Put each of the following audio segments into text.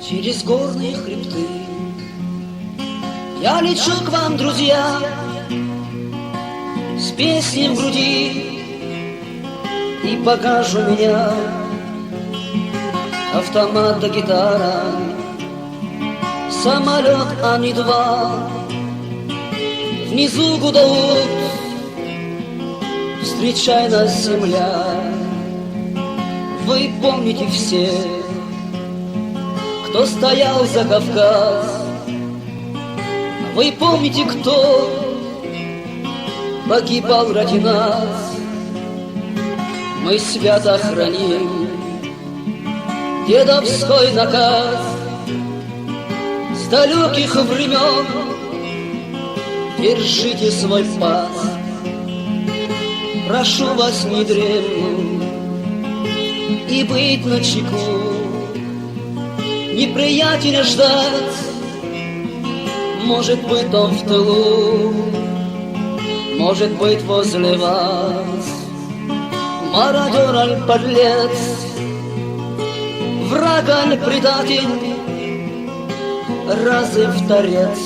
Через горные хребты я лечу к вам, друзья, с песней в груди, и покажу меня автомат да гитара, самолет Ан-2. Внизу гудоут, встречай нас, земля. Вы помните все, кто стоял за Кавказ. Вы помните, кто погибал ради нас. Мы свято храним дедовской наказ с далеких времен. Держите свой паз, прошу вас не дремнуть и быть начеку. Неприятеля ждать, может быть, он в тылу, может быть, возле вас. Мародер аль подлец, враг аль предатель, разы в торец.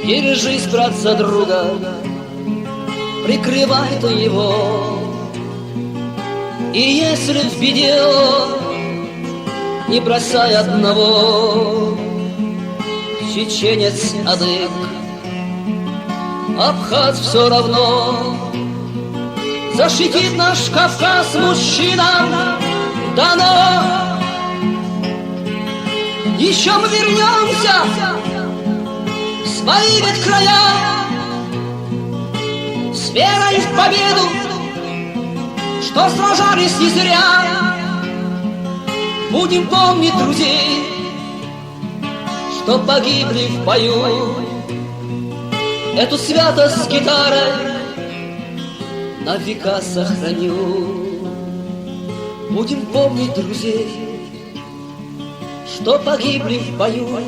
Держись, брат, за друга, прикрывай ты его. И если в беде, не бросай одного. Чеченец, адык, абхаз все равно. Защитит наш Кавказ мужчинам дано. Еще мы вернемся в свои ведь края с верой в победу, что сражались не зря. Будем помнить друзей, что погибли в бою. Эту святость с гитарой на века сохраню. Будем помнить друзей, что погибли в бою.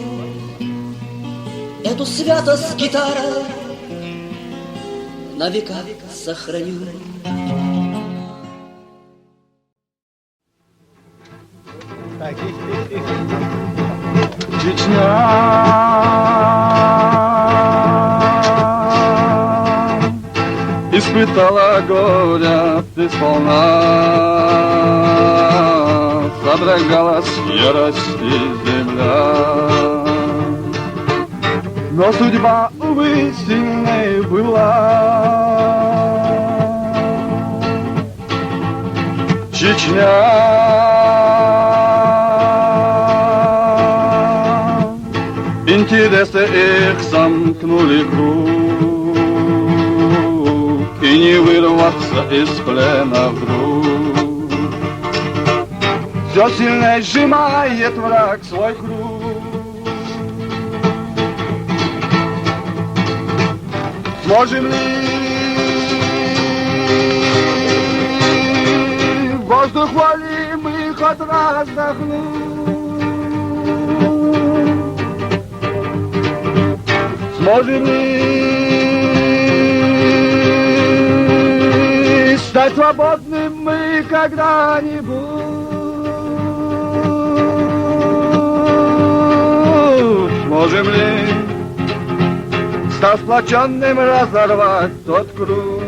Эту святость с гитарой на века сохраню. Чечня испытала горя ты сполна, содрогалась ярости земля. Но судьба, увы, сильной была. Чечня интересы их замкнули круг, и не вырваться из плена вдруг. Все сильнее сжимает враг свой круг. Сможем ли воздух воли мы хоть раз вдохнуть? Сможем ли стать свободным мы когда-нибудь? Сможем ли, став сплоченным, разорвать тот круг?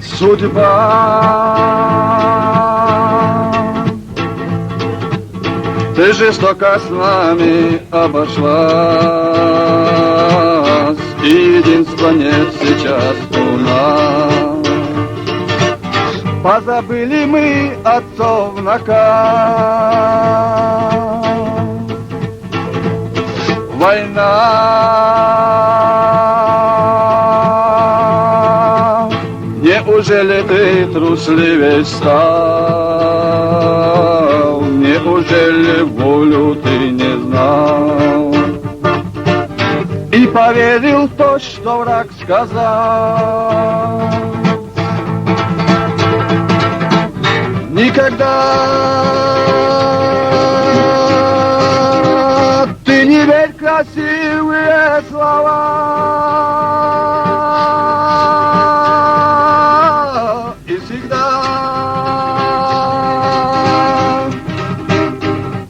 Судьба, ты жестоко с нами обошлась, и единства нет сейчас у нас. Позабыли мы отцов наказ. Война, неужели ты трусливей стал? Неужели волю ты не знал и поверил в то, что враг сказал? Никогда красивые слова. И всегда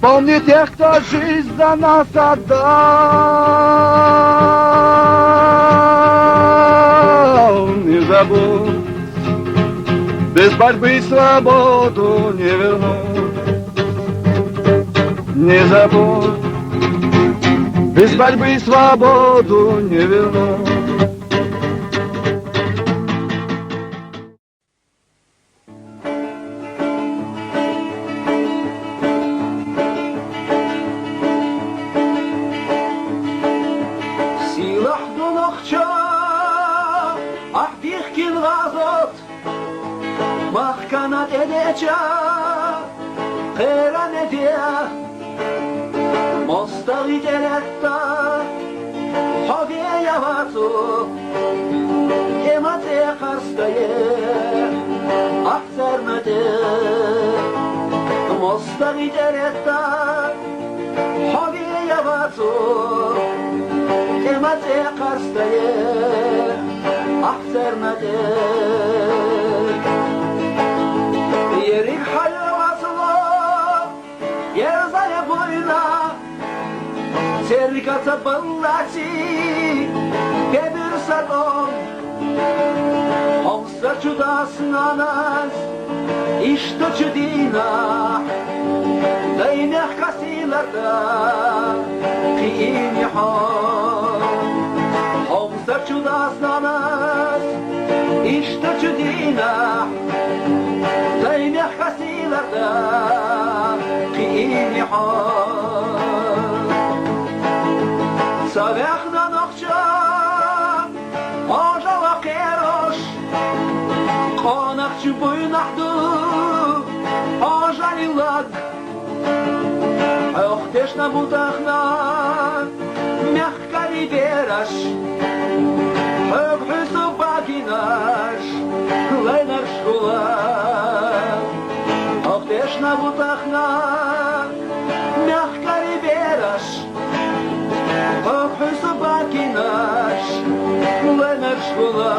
помни тех, кто жизнь за нас отдал. Не забудь, без борьбы свободу не вернуть. Не забудь, без борьбы свободу не вернуть. Силах донохча, ахдих кин газот, махканат эдеча, қеран эдея, мостағит элетта, ховея вату, емате қарстае, ахцернате, мостағит элетта, ховея вату, емате қарстае, ахцернате. Ерик хайвасыло, ерзая бойна, Сериката баллати, кебир садом, Хомса чудасна нас, ишто чудина, Дайнех касиларда, киини хом, Хомса чудасна нас, ишто чудина, Дайнех касиларда, киини хом. Савехна нохча, ожа вакерош, Конахчу буйнахду, ожа лилак, Охтешна бутахна, мягко либераш, Хыгхысу багинаш, лайнар шкула, Охтешна бутахна, мягко либераш, Хыгхысу багинаш, лайнар шкула.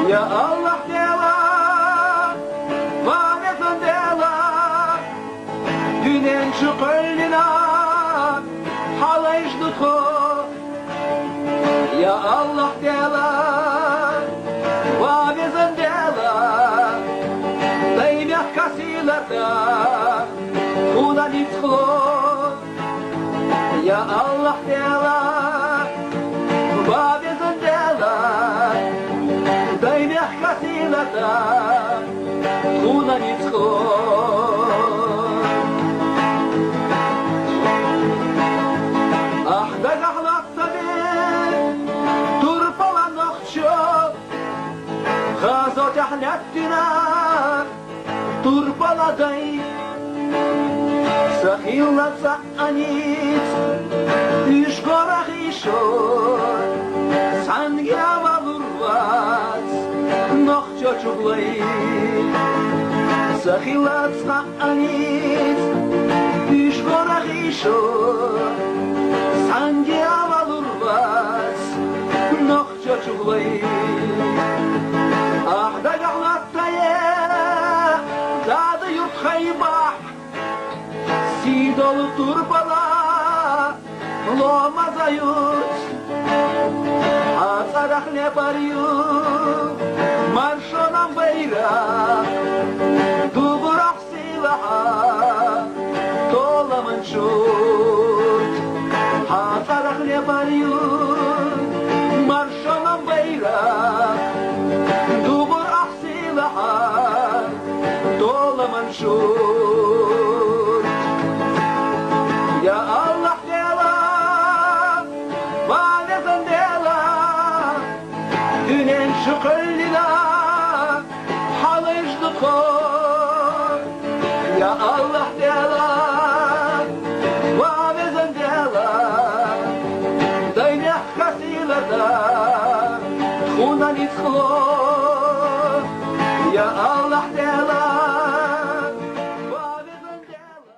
Ya Allah dela, vanetin dela, Dünen şu kölnina, halayışlıkı. Ya Allah dela, vanetin dela, Dayımyak kasilarda, Kuna nitkhlo. Ya Allah dela, vanetin dela, Дайнех касилата, хуна ницхо. Ахда гахлаттаде, турпала нохчо, Хазот ахляттина, турпала дай, Сахилла цаанит, Ишгорах ишор, Сангява лурвац, Нохчо чуглай, Сахилла цаанит, Ишгорах ишор, Сангява лурвац, Нохчо чуглай. Ахда гахлаттае, Дады юрт хайбах, Сидолу турбала, Лома зают, Ацарах не парью, Маршонам бейра, Дубурах силаха, Тола маншут, Ацарах не парью, Маршонам бейра, Дубурах силаха, Тола маншут. Ya Allah dela, vanetin dela, Dünen şu kölnina, halayışlıkı. Ya Allah dela, vanetin dela, Dayneh kasilarda, Kuna nitkhlo. Ya Allah dela, vanetin dela.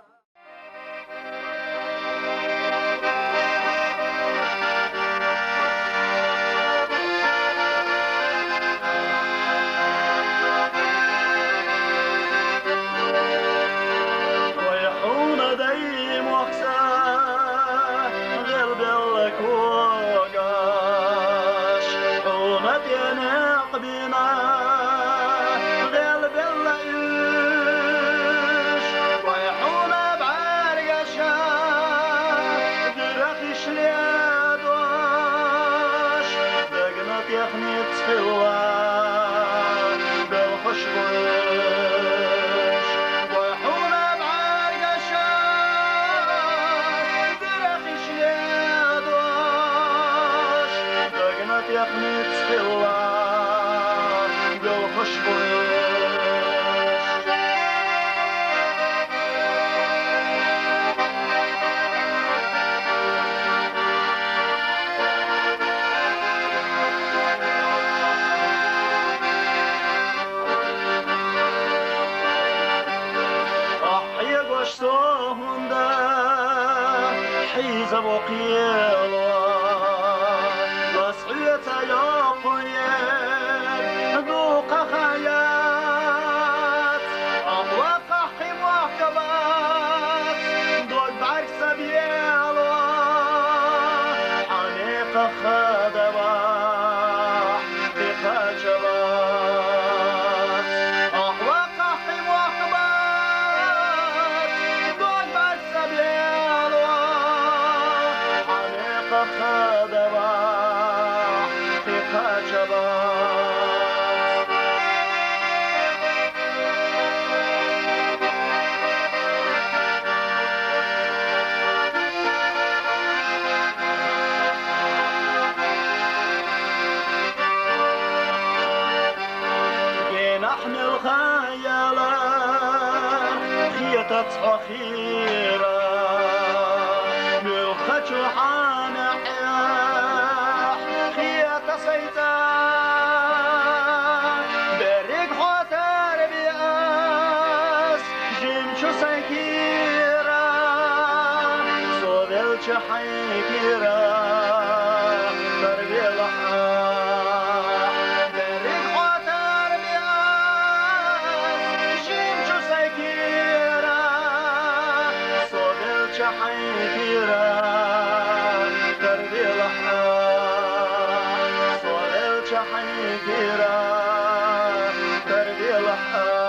شتوهندا حيزب وقيلوا بصعيت يقويت ذوق خيات أطلق حموكبات دود بعرك سبيلوا حنيق خدبا حقيقة جبات أطلق حموكبات دود بعرك سبيلوا حنيق خدبا حقيقة جبات نحمل خيالات خيطة أخيرة ملخة حانح خيطة سيطان بريق حوتر بياس جمشو سيكيرا صوبل حيكيرا تربي لحاح بريق حوتر بياس جمشو سيكيرا صوبل حيكيرا تربي لحاح صوبل حيكيرا تربي لحاح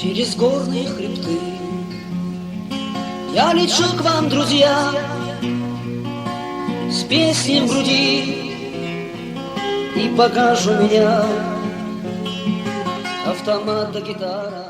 Через горные хребты я лечу к вам, друзья, с песней в груди, и пока у меня автомат да гитара.